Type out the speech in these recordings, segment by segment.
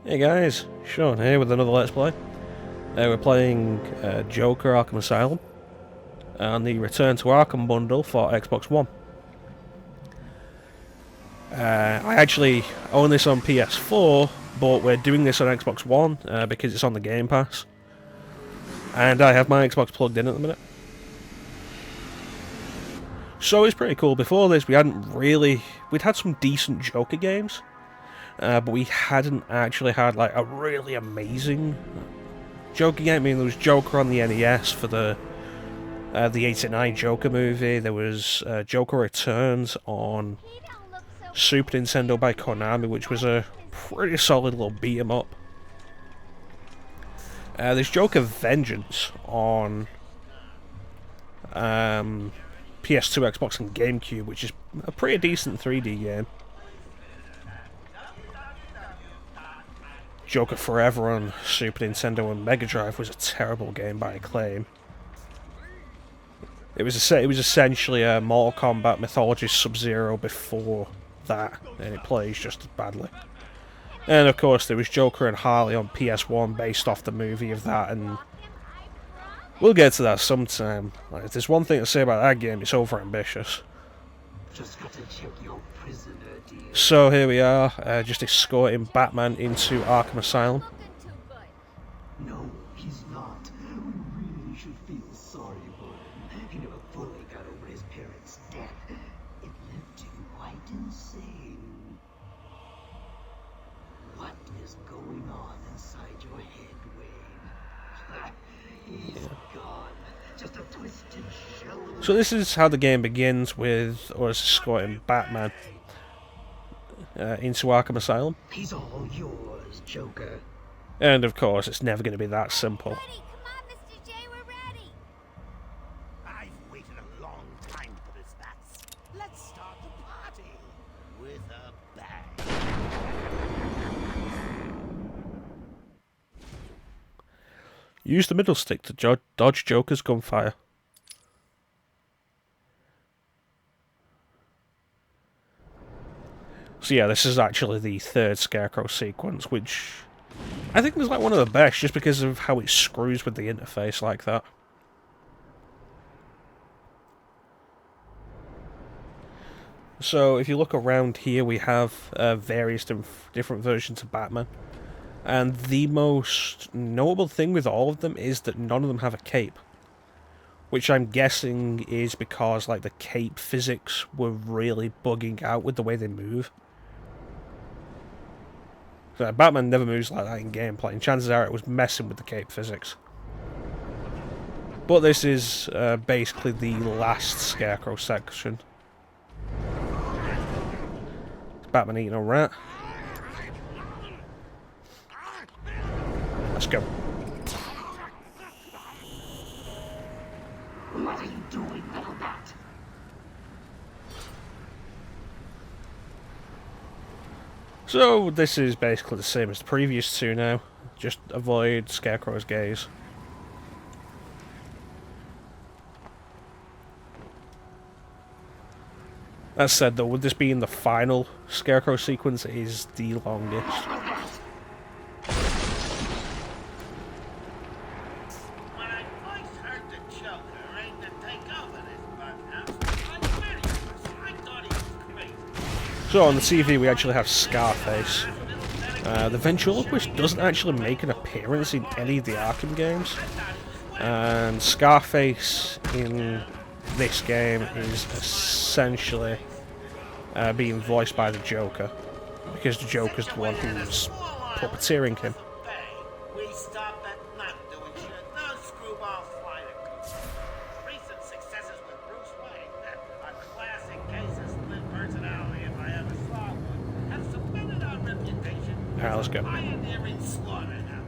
Hey guys, Shaun here with another Let's Play. We're playing Joker Arkham Asylum and the Return to Arkham bundle for Xbox One. I actually own this on PS4, but we're doing this on Xbox One because it's on the Game Pass. And I have my Xbox plugged in at the minute. So it's pretty cool. Before this, we'd had some decent Joker games, but we hadn't actually had like a really amazing Joker game. I mean, there was Joker on the NES for the '89 Joker movie. There was Joker Returns on Super Nintendo by Konami, which was a pretty solid little beat 'em up. There's Joker Vengeance on PS2, Xbox, and GameCube, which is a pretty decent 3D game. Joker Forever on Super Nintendo and Mega Drive was a terrible game by Acclaim. It was essentially a Mortal Kombat Mythology Sub-Zero before that, and it plays just as badly. And of course there was Joker and Harley on PS1 based off the movie of that, and we'll get to that sometime. Like, if there's one thing to say about that game, it's overambitious. Just got to check your prisoner, dear. So here we are, just escorting Batman into Arkham Asylum. No, he's not. We really should feel sorry for him. He never fully got over his parents' death. It left him quite insane. What is going on inside your head, Wayne? He's gone. Just a twisted shell. So this is how the game begins, with us escorting Batman into Arkham Asylum. He's all yours, Joker. And of course, it's never going to be that simple. Ready. Come on, Mr. J, we're ready. I've waited a long time for this, Bats. Let's start the party with a bang. Use the middle stick to dodge Joker's gunfire. So yeah, this is actually the third Scarecrow sequence, which I think is like one of the best, just because of how it screws with the interface like that. So if you look around here, we have various different versions of Batman. And the most notable thing with all of them is that none of them have a cape. Which I'm guessing is because like the cape physics were really bugging out with the way they move. So Batman never moves like that in gameplay, and chances are it was messing with the cape physics. But this is basically the last Scarecrow section. Batman eating a rat. Let's go. What are you doing, little bat? So this is basically the same as the previous two now. Just avoid Scarecrow's gaze. That said though, with this being the final Scarecrow sequence, it is the longest. When I first heard the Joker aimed to take over this Madhouse, I really thought he was crazy. So on the TV we actually have Scarface. The ventriloquist doesn't actually make an appearance in any of the Arkham games. And Scarface in this game is essentially being voiced by the Joker, because the Joker's the one who's puppeteering him. We stopped at not doing shit. No screwball fighter. Recent successes with Bruce Wayne are classic cases of split personality if I ever saw one. Have cemented our reputation. Alright, let's go. Pioneering slaughterhouse.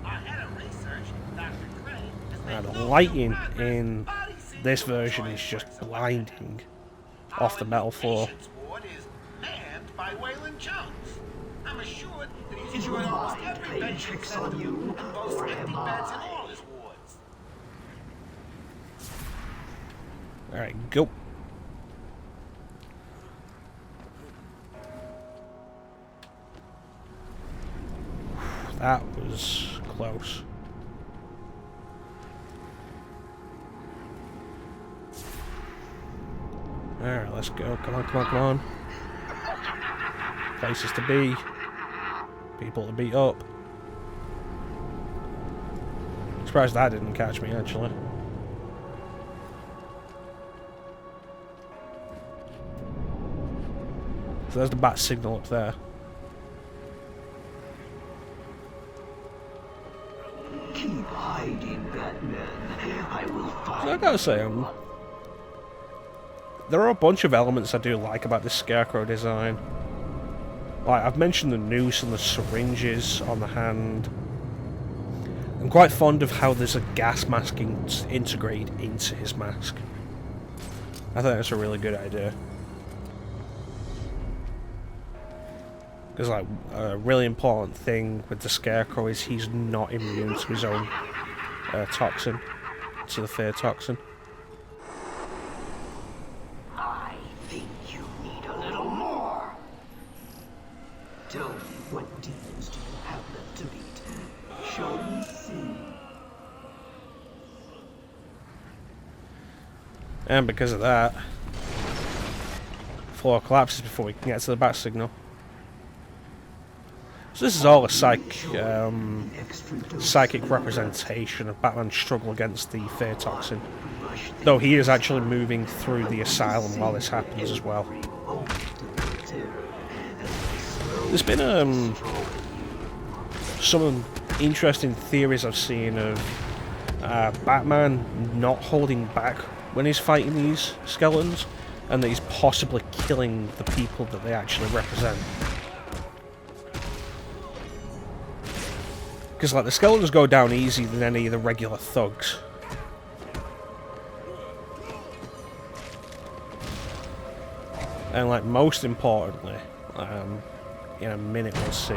Our head of research, Dr. Crane, has made The lighting in this version is just blinding off the metal floor. Ward is manned by Waylon Jones. I'm assured that he's enjoyed almost every patient tricks sent on to you, him and boasts or empty am beds in I? all his wards. Alright, go. That was close. Alright, let's go. Come on, come on, come on. Places to be. People to beat up. Surprised that didn't catch me, actually. So there's the bat signal up there. Keep hiding, Batman. I will find So I gotta say, there are a bunch of elements I do like about this Scarecrow design. Like, I've mentioned the noose and the syringes on the hand. I'm quite fond of how there's a gas mask integrated into his mask. I think that's a really good idea. Because, like, a really important thing with the Scarecrow is he's not immune to his own toxin, to the fear toxin. I think you need a little more. Tell me, what demons do you have left to beat? Show me see. And because of that, floor collapses before we can get to the bat signal. So this is all a psychic representation of Batman's struggle against the fear toxin. Though he is actually moving through the asylum while this happens as well. There's been some interesting theories I've seen of Batman not holding back when he's fighting these skeletons, and that he's possibly killing the people that they actually represent. Because, like, the skeletons go down easier than any of the regular thugs. And, like, most importantly, in a minute we'll see.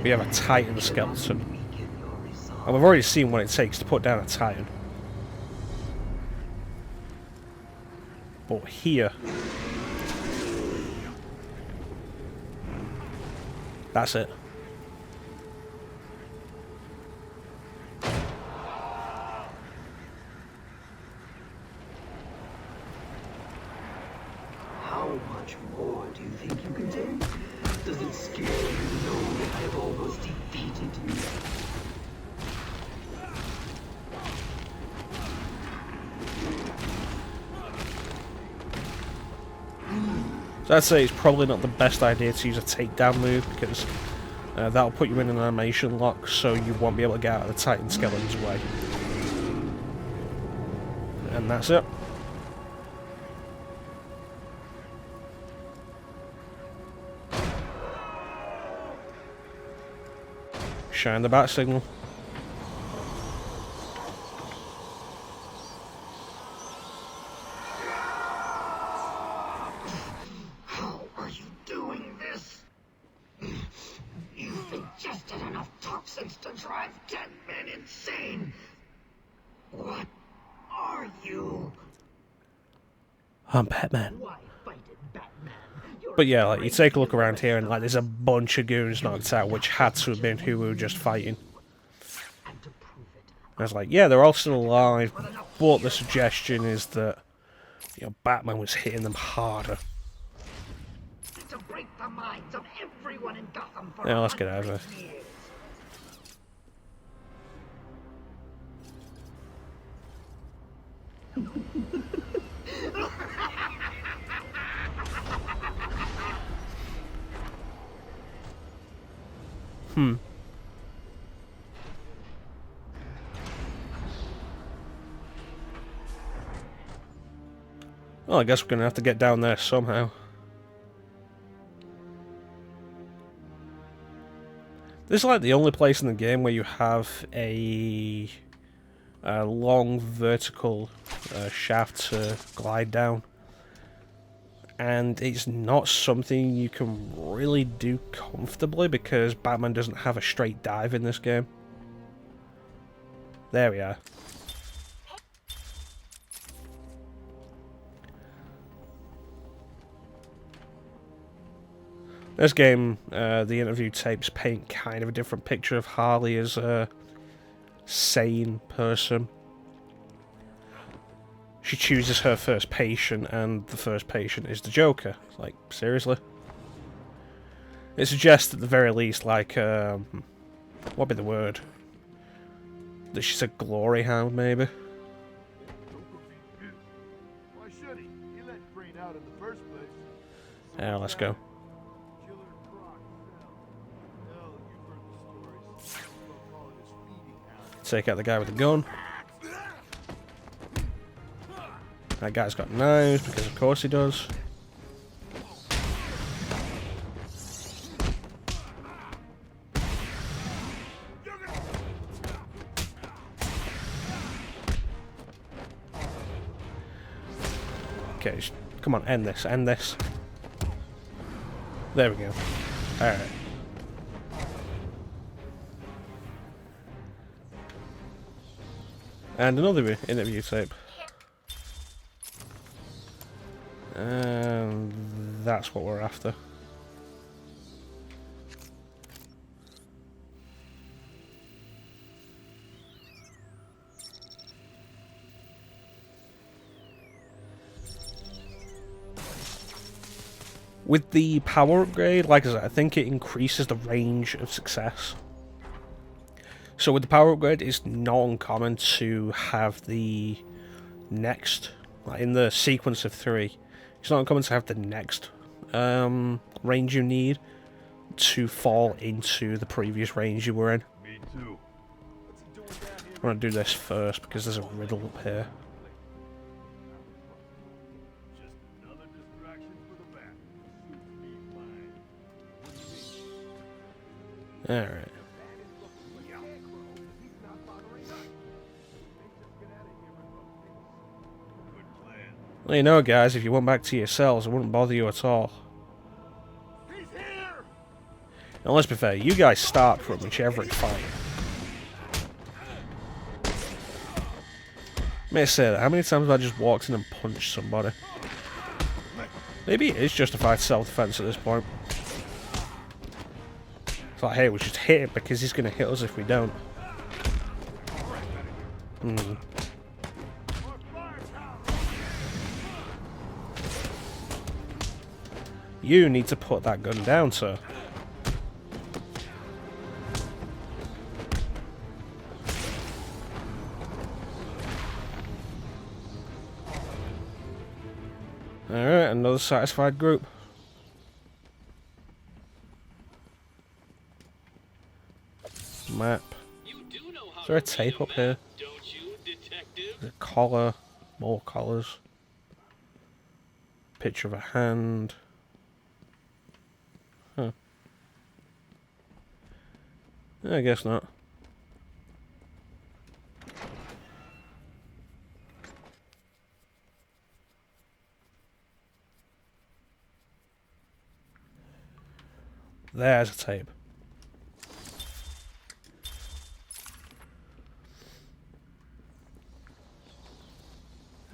We have a Titan skeleton. And we've already seen what it takes to put down a Titan. But here... that's it. How much more do you think you can take? Does it scare you to know that I have almost defeated you? So I'd say it's probably not the best idea to use a takedown move, because that'll put you in an animation lock, so you won't be able to get out of the Titan skeleton's way. And that's it. Shine the bat signal. How are you doing this? You've ingested enough toxins to drive 10 men insane. What are you? I'm Batman. Why fight it, Batman? But yeah, like, you take a look around here and, like, there's a bunch of goons knocked out, which had to have been who we were just fighting. And to prove it, I was like, yeah, they're all still alive, but the suggestion is that, you know, Batman was hitting them harder. to break the minds of everyone in Gotham for Yeah, let's get out of 100 here. years. Well, I guess we're gonna have to get down there somehow. This is like the only place in the game where you have a long vertical shaft to glide down. And it's not something you can really do comfortably because Batman doesn't have a straight dive in this game. There we are. This game, the interview tapes paint kind of a different picture of Harley as a sane person. She chooses her first patient, and the first patient is the Joker. Like, seriously? It suggests at the very least, like, what'd be the word? That she's a glory hound, maybe? Why should he? He let Crane out in the first place. Yeah, let's go. Killer Croc fell. Hell, you've heard the stories. They'll call it his feeding hound. Take out the guy with the gun. That guy's got knives, because of course he does. Okay, come on, end this, end this. There we go. Alright. And another interview tape. And that's what we're after. With the power upgrade, like I said, I think it increases the range of success. So with the power upgrade, it's not uncommon to have the next, like in the sequence of 3, it's not uncommon to have the next range you need to fall into the previous range you were in. Me too. I'm going to do this first because there's a riddle up here. Just another distraction for the back. Suits me fine. Alright. Good plan. Well, you know, guys, if you went back to your cells, it wouldn't bother you at all. He's here! Now, let's be fair, you guys start from whichever fight. May I say that, how many times have I just walked in and punched somebody? Maybe it is justified self-defense at this point. It's like, hey, we should hit him because he's going to hit us if we don't. You need to put that gun down, sir. Alright, another satisfied group. Map. Is there a tape up here? A collar. More collars. Picture of a hand. Huh. I guess not. There's a tape.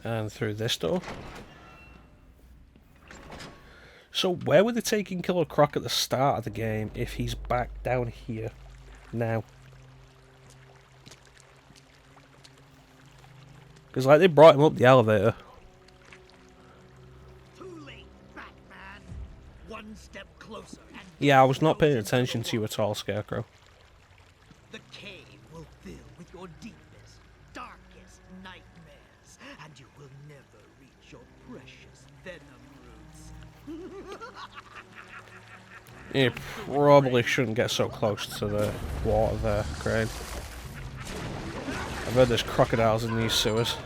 And through this door. So where were they taking Killer Croc at the start of the game if he's back down here now? Because like they brought him up the elevator. Too late, Batman. One step closer and Yeah, I was not paying attention to you at all, Scarecrow. the cave will fill with your deepest, darkest nightmares, and you will never reach your precious venom roots. You probably shouldn't get so close to the water there, Crane. I've heard there's crocodiles in these sewers.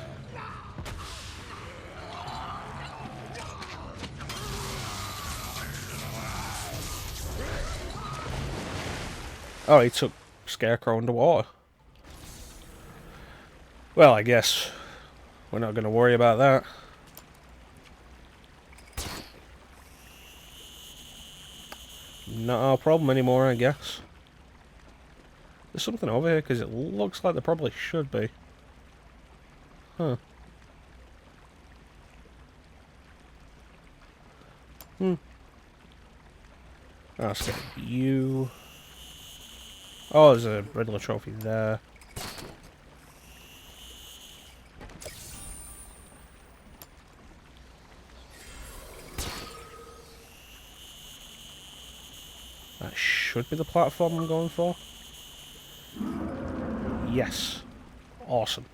Oh, he took Scarecrow underwater. Well, I guess we're not going to worry about that. Not our problem anymore, I guess. There's something over here, because it looks like there probably should be. Huh. Let's get you. Oh, there's a Riddler trophy there. That should be the platform I'm going for. Yes. Awesome.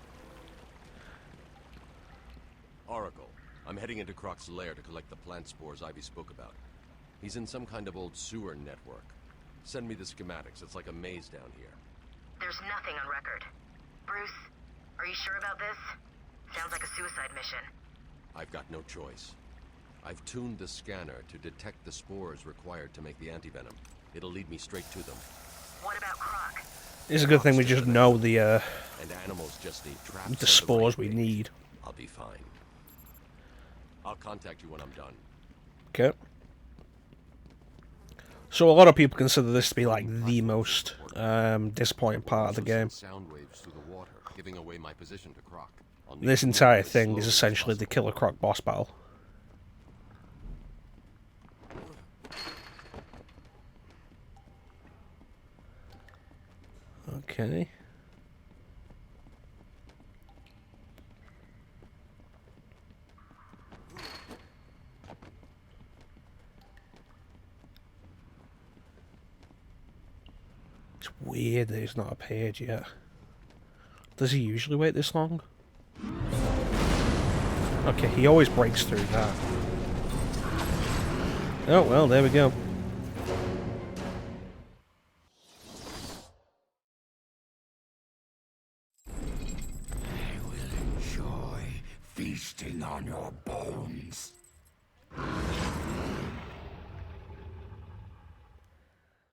Oracle, I'm heading into Croc's lair to collect the plant spores Ivy spoke about. He's in some kind of old sewer network. Send me the schematics. It's like a maze down here. There's nothing on record. Bruce, are you sure about this? Sounds like a suicide mission. I've got no choice. I've tuned the scanner to detect the spores required to make the antivenom. It'll lead me straight to them. What about Croc? It's a good thing we just know the And animals just need traps. the spores we need. I'll be fine. I'll contact you when I'm done. Okay. So a lot of people consider this to be like the most disappointing part of the game. Sound waves through the water, giving away my position to Croc. This entire thing is essentially the Killer Croc boss battle. Okay. It's weird that he's not appeared yet. Does he usually wait this long? Okay, he always breaks through that. Oh, well, there we go. I will enjoy feasting on your bones.